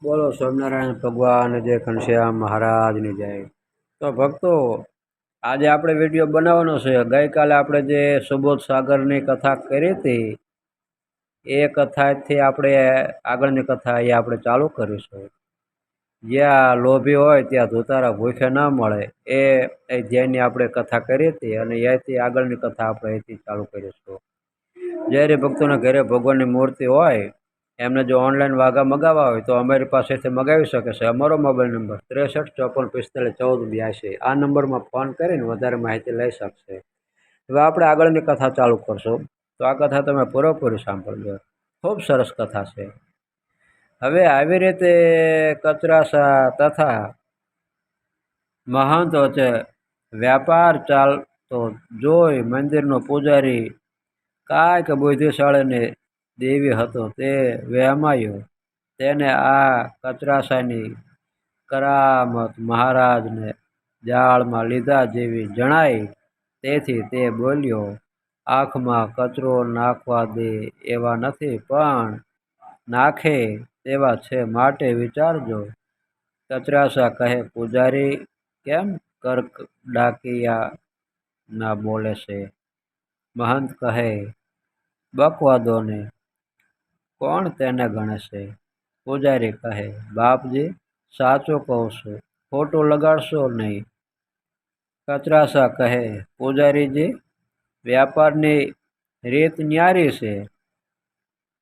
બોલો સ્વામિનારાયણ ભગવાન જય ઘનશ્યામ મહારાજની જય। તો ભક્તો, આજે આપણે વિડીયો બનાવવાનો છે। ગઈકાલે આપણે જે સુબોધ સાગરની કથા કરી હતી એ કથાથી આપણે આગળની કથા એ આપણે ચાલુ કરીશું। જ્યાં લોભી હોય ત્યાં ધોતારા ભૂખે ન મળે એ ધ્યેયની આપણે કથા કરી હતી અને એથી આગળની કથા આપણે અહીંથી ચાલુ કરીશું। જ્યારે ભક્તોના ઘરે ભગવાનની મૂર્તિ હોય એમને જો ઓનલાઈન વાઘા મગાવવા હોય તો અમારી પાસેથી મગાવી શકે છે। અમારો મોબાઈલ નંબર 63 54 45 14 82। આ નંબરમાં ફોન કરીને વધારે માહિતી લઈ શકશે। હવે આપણે આગળની કથા ચાલુ કરશું, તો આ કથા તમે પૂરેપૂરી સાંભળજો, ખૂબ સરસ કથા છે। હવે આવી રીતે કચરાસા તથા મહંત વચ્ચે વ્યાપાર ચાલતો જોઈ મંદિરનો પૂજારી કાંઈક બુદ્ધિશાળીની દેવી હતો તે વહેમાયો। તેને આ કચરાસાની કરામત મહારાજને જાળમાં લીધા જેવી જણાઈ। તેથી તે બોલ્યો, આંખમાં કચરો નાખવા દે એવા નથી, પણ નાખે તેવા છે, માટે વિચારજો। કચરાસા કહે, પૂજારી કેમ કરકડાકિયા ના બોલે છે? મહંત કહે, બકવાદોને કોણ તેને ગણે છે? પૂજારી કહે, બાપજી સાચું કહું છું, ખોટું લગાડશો નહીં। કચરાસા કહે, પૂજારીજી વ્યાપારની રીત ન્યારી છે।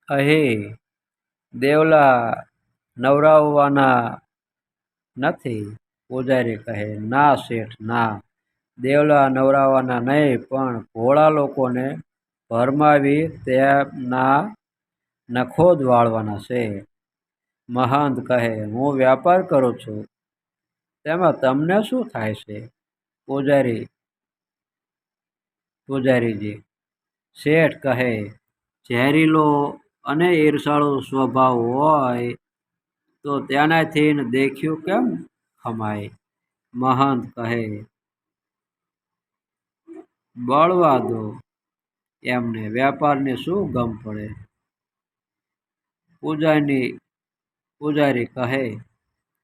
અહીં દેવલા નવરાવવાના નથી। પૂજારી કહે, ના શેઠ ના, દેવલા નવરાવવાના નહીં, પણ ભોળા લોકોને ભરમાવી તેમના નખો જ વાળવાના છે। મહંત કહે, હું વ્યાપાર કરું છું, તેમાં તમને શું થાય છે? પૂજારીજી શેઠ કહે, ઝેરીલો અને ઈર્ષાળુ સ્વભાવ હોય તો તેનાથી દેખ્યું કેમ ખમાય? મહંત કહે, બળવા દો એમને, વ્યાપારની શું ગમ પડે? પૂજારી કહે,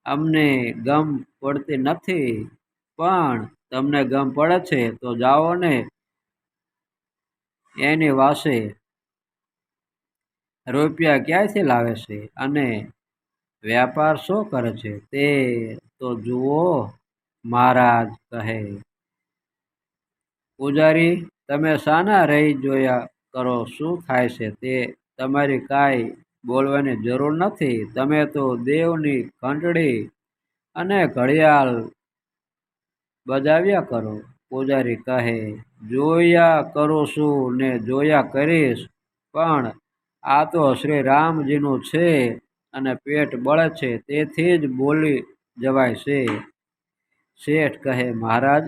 અમને ગમ પડતી નથી, પણ તમને ગમ પડે છે તો જાઓ ને એની વાસે રૂપિયા ક્યાંથી લાવે છે અને વ્યાપાર શું કરે છે તે તો જુઓ। મહારાજ કહે, પૂજારી તમે શાના રહી જોયા કરો, શું થાય છે તે તમારી કાંઈ બોલવાની જરૂર નથી। તમે તો દેવની ઘંટડી અને ઘડિયાળ બજાવ્યા કરો। પૂજારી કહે, જોયા કરું છું ને જોયા કરીશ, પણ આ તો શ્રી રામજીનું છે અને પેટ બળે છે તેથી જ બોલી જવાય છે। શેઠ કહે, મહારાજ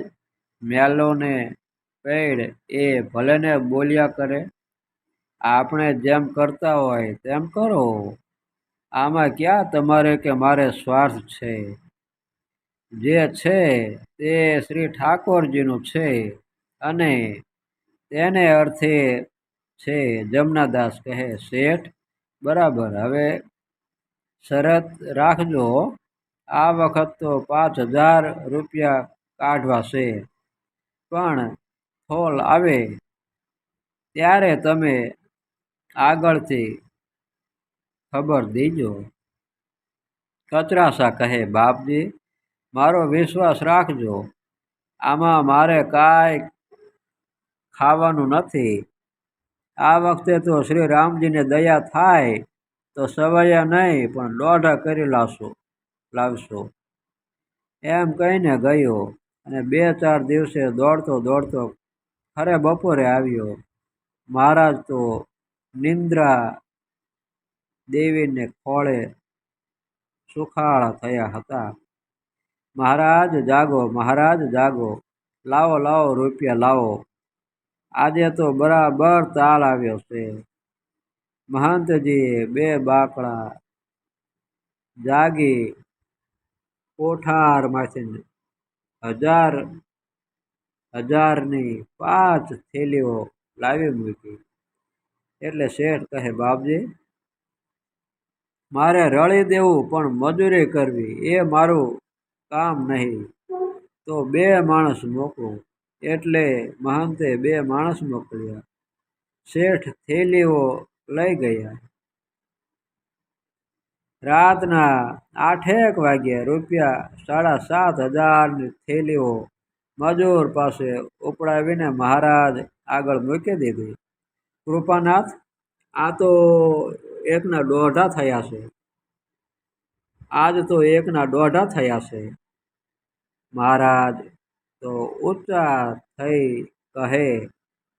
મેલોને પૈડ એ ભલેને બોલ્યા કરે, આપણે જેમ કરતા હોય તેમ કરો, આમાં ક્યાં તમારે કે મારે સ્વાર્થ છે? જે છે તે શ્રી ઠાકોરજીનું છે અને તેને અર્થે છે। જમનાદાસ કહે, શેઠ બરાબર, હવે શરત રાખજો, આ વખત તો 5000 રૂપિયા કાઢવા છે, પણ થોલ આવે ત્યારે તમે આગળથી ખબર દીજો। કચરાસા કહે, બાપજી મારો વિશ્વાસ રાખજો, આમાં મારે કાંઈ ખાવાનું નથી। આ વખતે તો શ્રી રામજીને દયા થાય તો સવૈયા નહીં પણ દોઢા કરી લાવશો। એમ કહીને ગયો અને 2-4 દિવસે દોડતો ખરે બપોરે આવ્યો। મહારાજ તો નિંદ્રા દેવીને ખોળે સુખાળા થયા હતા। મહારાજ જાગો, મહારાજ જાગો, લાવો રૂપિયા લાવો, આજે તો બરાબર તાલ આવ્યો છે। મહંતજીએ 2 બાકડા જાગી કોઠારમાંથી હજારની 5 થેલીઓ લાવી મૂકી। એટલે શેઠ કહે, બાપજી મારે રળી દેવું પણ મજૂરી કરવી એ મારું કામ નહીં. તો બે માણસ મોકલો. એટલે મહંતે બે માણસ મોકલ્યા. શેઠ થેલીઓ લઈ ગયા. રાતના 8 વાગ્યે ₹7,500ની થેલીઓ મજૂર પાસે ઉપડાવીને મહારાજ આગળ મૂકી દીધી. કૃપાનાથ, આ તો 1.5 થયા છે. આજ તો 1.5 થયા છે. મહારાજ તો ઊંચા થઈ કહે,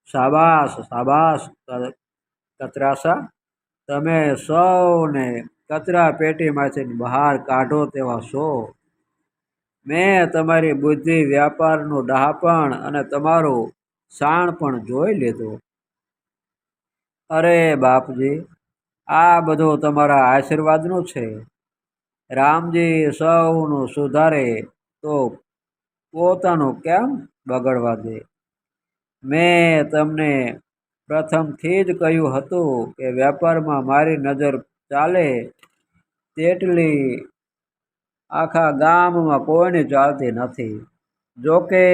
શાબાશ શાબાશ કચરાસા, તમે સૌને કચરા પેટીમાંથી બહાર કાઢો તેવા છો. મેં તમારી બુદ્ધિ, વ્યાપારનું ડહાપણ અને તમારું શાણપણ જોઈ લીધું. અરે બાપજી, આ બધું તમારા આશીર્વાદનું છે. રામજી સૌનું સુધારે તો પોતાનું કેમ બગડવા દે? મેં તમને પ્રથમથી જ કહ્યું હતું કે વેપારમાં મારી નજર ચાલે તેટલી આખા ગામમાં કોઈની ચાલતી નથી. જોકે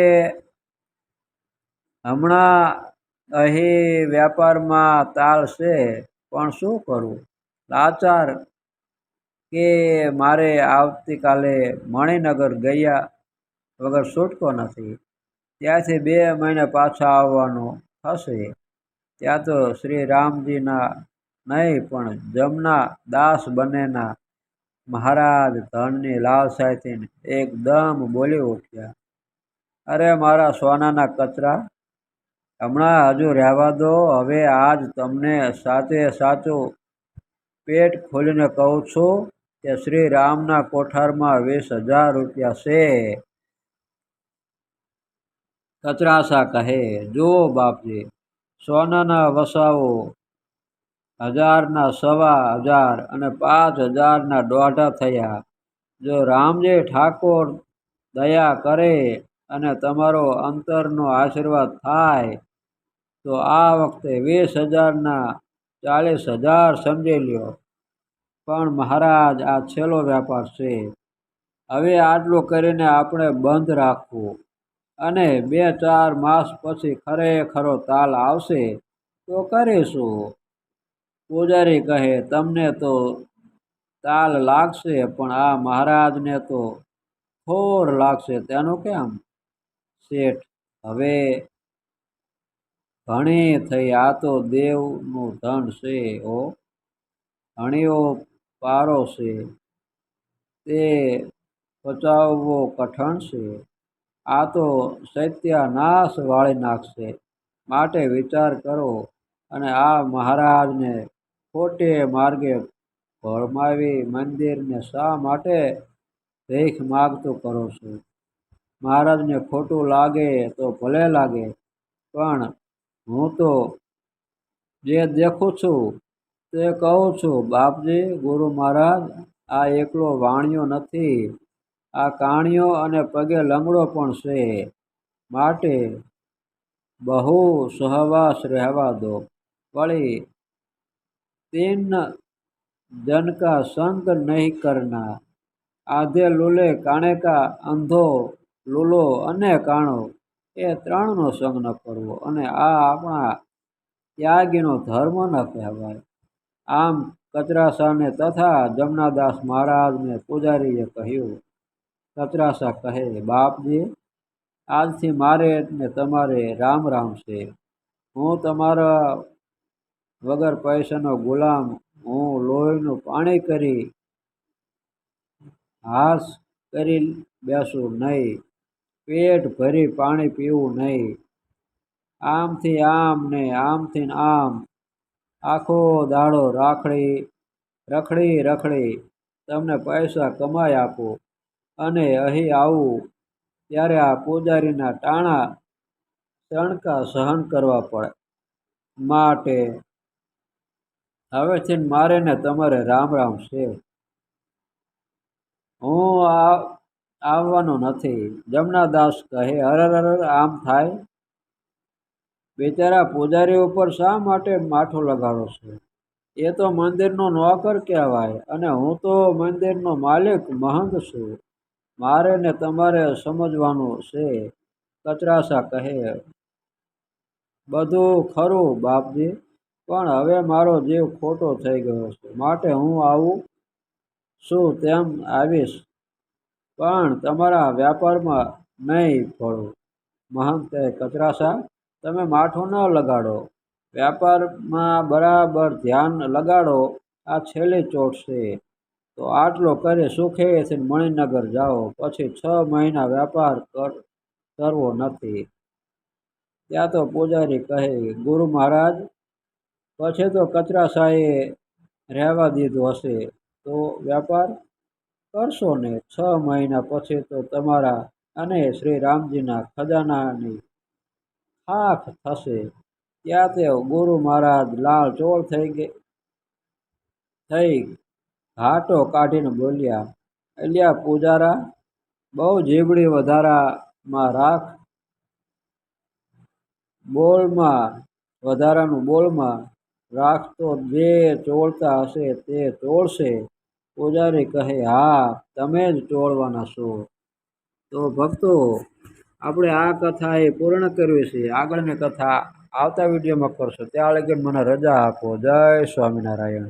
હમણાં અહીં વેપારમાં તાલ છે, પણ શું કરું? લાચાર કે મારે આવતીકાલે મણિનગર ગયા વગર છૂટકો નથી. ત્યાંથી 2 મહિને પાછા આવવાનું થશે. ત્યાં તો શ્રી રામજીના નહીં પણ જમના દાસ બંનેના મહારાજ ધનની લાલસાથી એકદમ બોલી ઉઠ્યા. અરે મારા સોનાના કચરા, હમણાં હજુ રહેવા દો. હવે આજ તમને સાચે સાચું પેટ ખોલીને કહું છું કે શ્રી રામના કોઠારમાં 20,000 છે. કચરાસા કહે, જુઓ બાપજી, સોનાના વસાવો 1,000ના 1,000 અને 5,000ના 1.5 થયા. જો રામજી ઠાકોર દયા કરે અને તમારો અંતરનો આશીર્વાદ થાય તો આ વખતે 20,000ના 40,000 સમજી લ્યો. પણ મહારાજ, આ છેલ્લો વેપાર છે. હવે આટલું કરીને આપણે બંધ રાખવું અને 2-4 માસ પછી ખરેખરો તાલ આવશે તો કરીશું. પૂજારી કહે, તમને તો તાલ લાગશે, પણ આ મહારાજને તો થોર લાગશે, તેનું કેમ? શેઠ, હવે ઘણી થઈ. આ તો દેવનું ધન છે હો. ધણીઓ પારો છે, તે પચાવવો કઠણ છે. આ તો સત્યાનાશ વાળી નાખશે. માટે વિચાર કરો અને આ મહારાજને ખોટે માર્ગે ભરમાવી મંદિરને શા માટે ભીખ માગતું કરો છો? મહારાજને ખોટું લાગે તો ભલે લાગે, પણ હું તો જે દેખું છું તે કહું છું. બાપજી, ગુરુ મહારાજ, આ એકલો વાણિયો નથી, આ કાણિયો અને પગે લંગડો પણ છે. માટે બહુ સહવાસ રહેવા દો. વળી 3 જન કા સંગ નહીં કરના. આધે લૂલે કાણે કા, અંધો લૂલો અને કાણો, એ 3નો સંગ ન કરવો. અને આ આપણા ત્યાગીનો ધર્મ ન કહેવાય. આમ કચરાસાને તથા જમનાદાસ મહારાજને પૂજારીએ કહ્યું. કચરાસા કહે, બાપજી, આજથી મારે ને તમારે રામ રામ છે. હું તમારા વગર પૈસાનો ગુલામ. હું લોહીનું પાણી કરી હાશ કરી બેસું નહીં. પેટ ભરી પાણી પીવું નહીં. આમથી આમ ને આમથી આમ આખો દાડો રખડી તમને પૈસા કમાઈ આપું અને અહીં આવું ત્યારે આ પૂજારીના ટાણા તણકા સહન કરવા પડે. માટે હવેથી મારે ને તમારે રામ રામ છે. હું આવવાનો નથી. જમનાદાસ કહે, અરર, આમ થાય? બિચારા પૂજારી ઉપર શા માટે માઠું લગાડો છો? એ તો મંદિરનો નોકર કહેવાય અને હું તો મંદિરનો માલિક મહંત છું. મારે ને તમારે સમજવાનું છે. કચરાસા કહે, બધું ખરું બાપજી, પણ હવે મારો જીવ ખોટો થઈ ગયો છે, માટે હું આવું છું તેમ આવીશ, પણ તમારા વ્યાપારમાં નહીં પડું. મહંત કહે, કચરાસા, તમે માઠું ન લગાડો, વ્યાપારમાં બરાબર ધ્યાન લગાડો. આ છેલ્લી ચોટ છે. તો આટલો કરી સુખેથી મણિનગર જાઓ, પછી 6 મહિના વ્યાપાર કરવો નથી. ત્યાં તો પૂજારી કહે, ગુરુ મહારાજ, પછી તો કચરાસાએ રહેવા દીધું હશે તો વ્યાપાર કરશો ને? 6 મહિના પછી તો તમારા અને શ્રી રામજીના ખજાનાની ખાખ થશે. ત્યાં તે ગુરુ મહારાજ લાલ ચોળ થઈ ઘાટો કાઢીને બોલ્યા, અલ્યા પૂજારા, બહુ જીબડી વધારામાં રાખ. વધારાનું બોલમાં રાખ, તો જે ચોળતા હશે તે ચોળશે. પૂજારી કહે, હા, તમે જ ચોળવાના છો. તો ભક્તો, આપણે આ કથા એ પૂર્ણ કરવી છે. આગળની કથા આવતા વિડીયોમાં કરશો. ત્યાં લગી મને રજા આપો. જય સ્વામિનારાયણ.